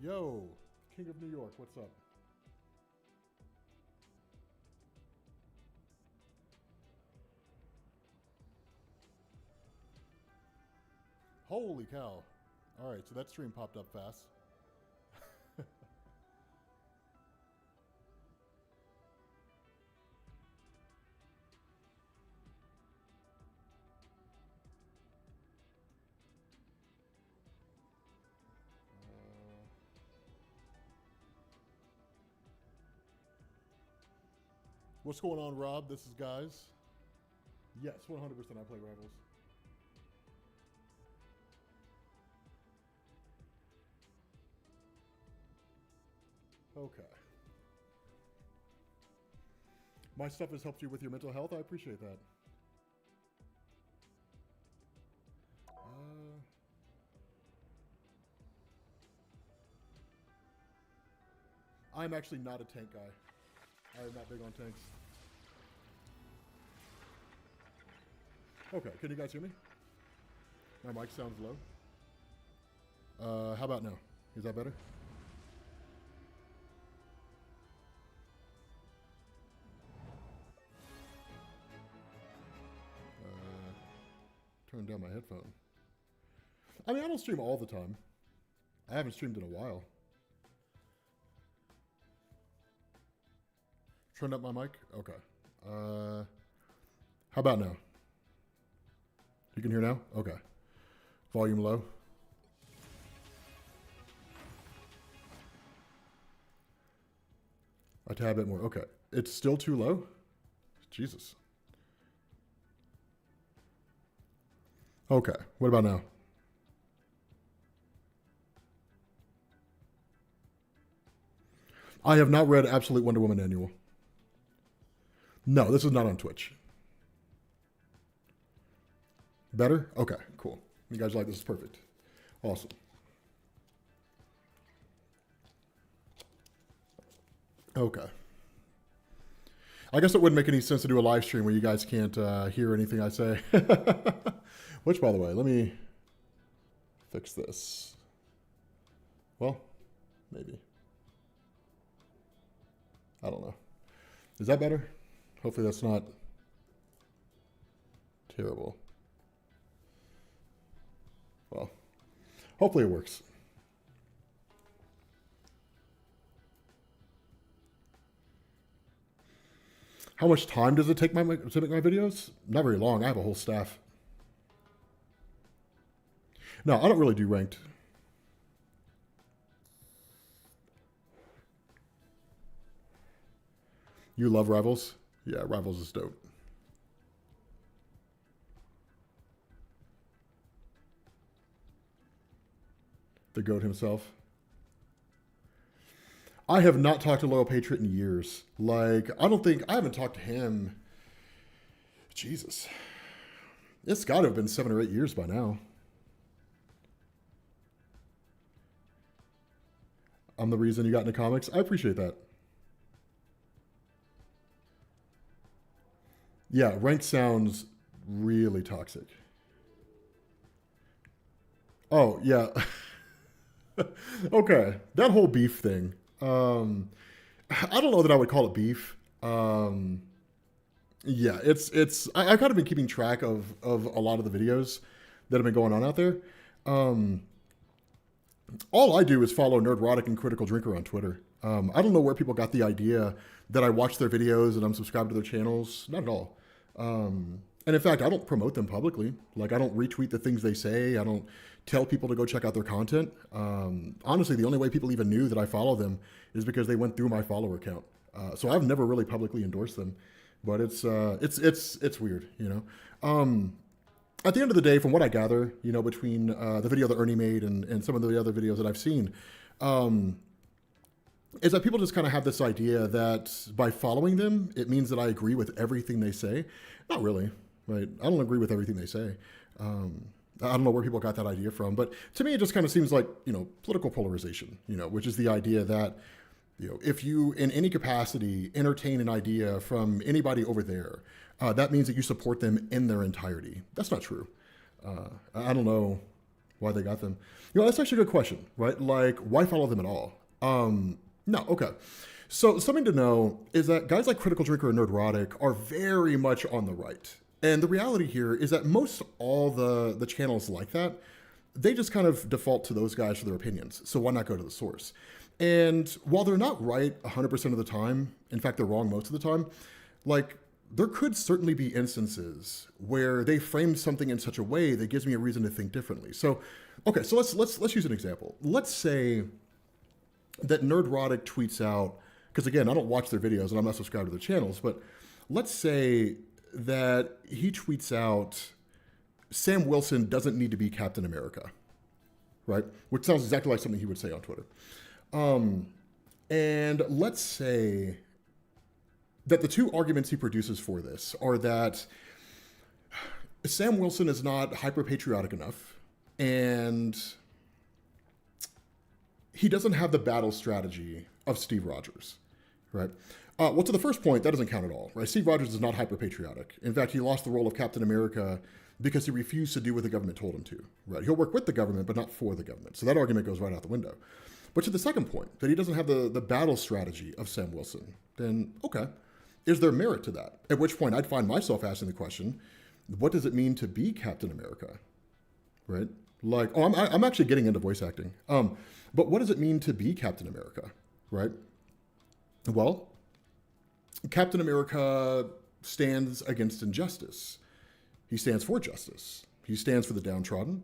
Yo, King of New York, what's up? Holy cow. All right, so that stream popped up fast. What's going on, Rob? This is Guys. Yes, 100% I play Rivals. Okay. My stuff has helped you with your mental health. I appreciate that. I'm actually not a tank guy. I'm not big on tanks. Okay, can you guys hear me? My mic sounds low. How about now? Is that better? Turn down my headphone. I mean, I don't stream all the time. I haven't streamed in a while. Turned up my mic? Okay. How about now? You can hear now? Okay. Volume low. A tad bit more. Okay. It's still too low? Jesus. Okay. What about now? I have not read Absolute Wonder Woman Annual. No, this is not on Twitch. Better? Okay, cool. You guys like this? Is perfect. Awesome. Okay. I guess it wouldn't make any sense to do a live stream where you guys can't hear anything I say. Which, by the way, let me fix this. Well, maybe. I don't know. Is that better? Hopefully that's not terrible. Well, hopefully it works. How much time does it take to make my videos? Not very long. I have a whole staff. No, I don't really do ranked. You love Rivals? Yeah, Rivals is dope. The GOAT himself. I have not talked to Loyal Patriot in years. Like, I haven't talked to him. Jesus. It's got to have been 7 or 8 years by now. I'm the reason you got into comics. I appreciate that. Yeah, ranked sounds really toxic. Oh, yeah. Okay, that whole beef thing. I don't know that I would call it beef. Yeah, I've kind of been keeping track of a lot of the videos that have been going on out there. All I do is follow Nerdrotic and Critical Drinker on Twitter. I don't know where people got the idea that I watch their videos and I'm subscribed to their channels. Not at all. And in fact, I don't promote them publicly. Like, I don't retweet the things they say. I don't tell people to go check out their content. Honestly, the only way people even knew that I follow them is because they went through my follower account. So I've never really publicly endorsed them, but it's weird, you know. At the end of the day, from what I gather, you know, between the video that Ernie made and some of the other videos that I've seen, is that people just kind of have this idea that by following them, it means that I agree with everything they say. Not really, right? I don't agree with everything they say. I don't know where people got that idea from, but to me, it just kind of seems like, political polarization, which is the idea that, if you in any capacity entertain an idea from anybody over there, that means that you support them in their entirety. That's not true. I don't know why they got them. That's actually a good question, right? Like, why follow them at all? No, okay. So something to know is that guys like Critical Drinker and Nerdrotic are very much on the right. And the reality here is that most all the channels like that, they just kind of default to those guys for their opinions. So why not go to the source? And while they're not right 100% of the time, in fact, they're wrong most of the time, like, there could certainly be instances where they frame something in such a way that gives me a reason to think differently. So, okay, so let's use an example. Let's say that Nerdrotic tweets out, because again, I don't watch their videos and I'm not subscribed to their channels, but let's say that he tweets out, Sam Wilson doesn't need to be Captain America, right? Which sounds exactly like something he would say on Twitter. And let's say that the two arguments he produces for this are that Sam Wilson is not hyper-patriotic enough, and he doesn't have the battle strategy of Steve Rogers, right? Well, to the first point, that doesn't count at all, right? Steve Rogers is not hyper-patriotic. In fact, he lost the role of Captain America because he refused to do what the government told him to, right? He'll work with the government, but not for the government. So that argument goes right out the window. But to the second point, that he doesn't have the battle strategy of Sam Wilson, then okay, is there merit to that? At which point I'd find myself asking the question, what does it mean to be Captain America, right? Like, oh, I'm actually getting into voice acting. But what does it mean to be Captain America, right? Well, Captain America stands against injustice. He stands for justice. He stands for the downtrodden.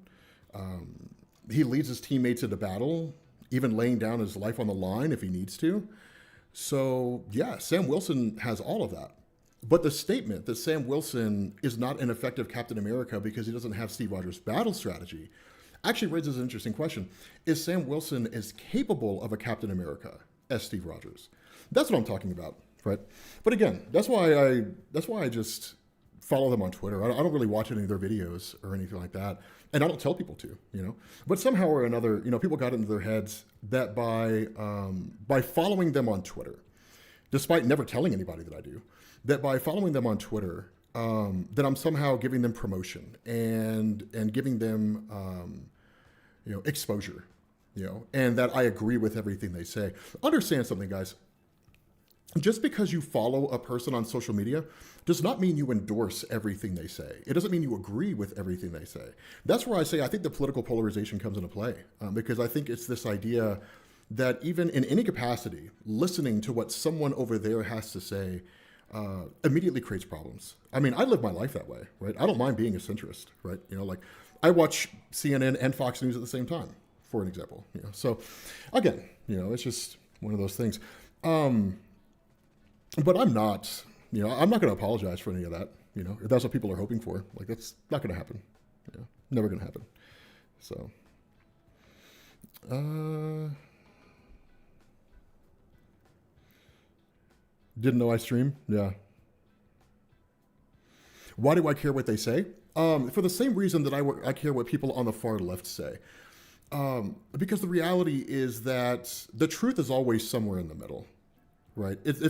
He leads his teammates into battle, even laying down his life on the line if he needs to. So yeah, Sam Wilson has all of that. But the statement that Sam Wilson is not an effective Captain America because he doesn't have Steve Rogers' battle strategy actually raises an interesting question. Is Sam Wilson as capable of a Captain America as Steve Rogers? That's what I'm talking about, right? But again, that's why I just follow them on Twitter. I don't really watch any of their videos or anything like that. And I don't tell people to, But somehow or another, people got into their heads that by following them on Twitter, despite never telling anybody that I do, that by following them on Twitter, that I'm somehow giving them promotion and giving them, exposure, and that I agree with everything they say. Understand something, guys. Just because you follow a person on social media does not mean you endorse everything they say. It doesn't mean you agree with everything they say. That's where I say I think the political polarization comes into play, because I think it's this idea that even in any capacity, listening to what someone over there has to say immediately creates problems. I mean, I live my life that way, right? I don't mind being a centrist, right? Like I watch CNN and Fox News at the same time, for an example. So again, it's just one of those things. But I'm not going to apologize for any of that. If that's what people are hoping for, like that's not going to happen. Never going to happen. So, didn't know I stream. Yeah. Why do I care what they say? For the same reason that I care what people on the far left say. Because the reality is that the truth is always somewhere in the middle. Right. If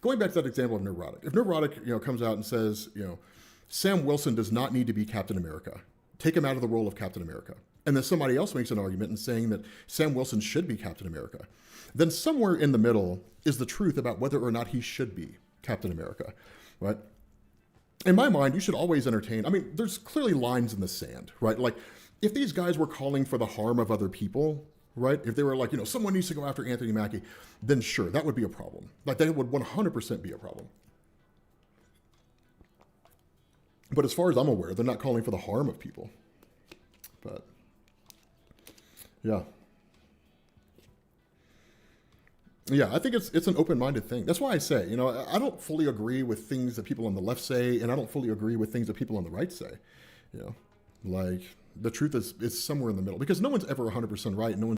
going back to that example of Nerdrotic, if Nerdrotic, comes out and says, Sam Wilson does not need to be Captain America, take him out of the role of Captain America. And then somebody else makes an argument in saying that Sam Wilson should be Captain America. Then somewhere in the middle is the truth about whether or not he should be Captain America. Right. In my mind, you should always entertain. I mean, there's clearly lines in the sand, right? Like if these guys were calling for the harm of other people, right? If they were like, someone needs to go after Anthony Mackie, then sure, that would be a problem. Like that would 100% be a problem. But as far as I'm aware, they're not calling for the harm of people. But yeah. Yeah, I think it's an open-minded thing. That's why I say, I don't fully agree with things that people on the left say, and I don't fully agree with things that people on the right say. Like the truth is somewhere in the middle because no one's ever 100% right. No one's